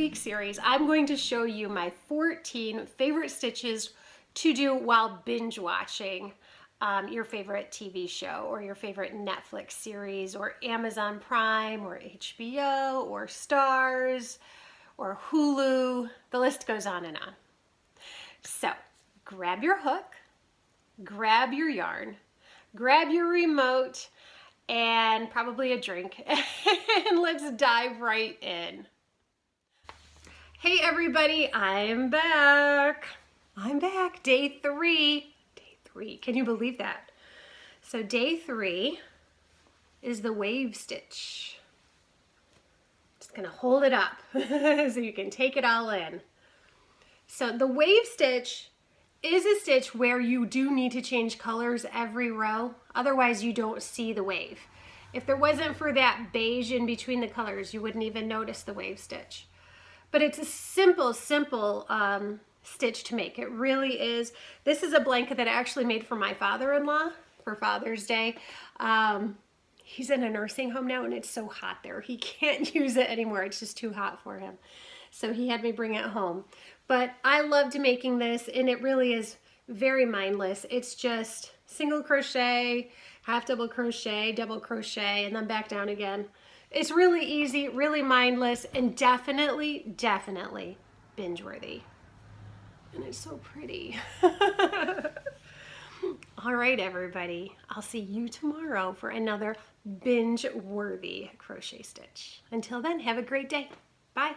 week series, I'm going to show you my 14 favorite stitches to do while binge watching your favorite TV show or your favorite Netflix series or Amazon Prime or HBO or Stars or Hulu. The list goes on and on. So grab your hook, grab your yarn, grab your remote, and probably a drink, and let's dive right in. Hey everybody, I'm back. Day three. Can you believe that? So day 3 is the wave stitch. Just gonna hold it up so you can take it all in. So the wave stitch is a stitch where you do need to change colors every row, otherwise you don't see the wave. If there wasn't for that beige in between the colors, you wouldn't even notice the wave stitch. But it's a simple stitch to make. It really is. This is a blanket that I actually made for my father-in-law for Father's Day. He's in a nursing home now and it's so hot there. He can't use it anymore. It's just too hot for him. So he had me bring it home. But I loved making this, and it really is very mindless. It's just single crochet, half double crochet, double crochet, and then back down again. It's really easy, really mindless, and definitely binge worthy. And it's so pretty. All right, everybody. I'll see you tomorrow for another binge worthy crochet stitch. Until then, have a great day. Bye.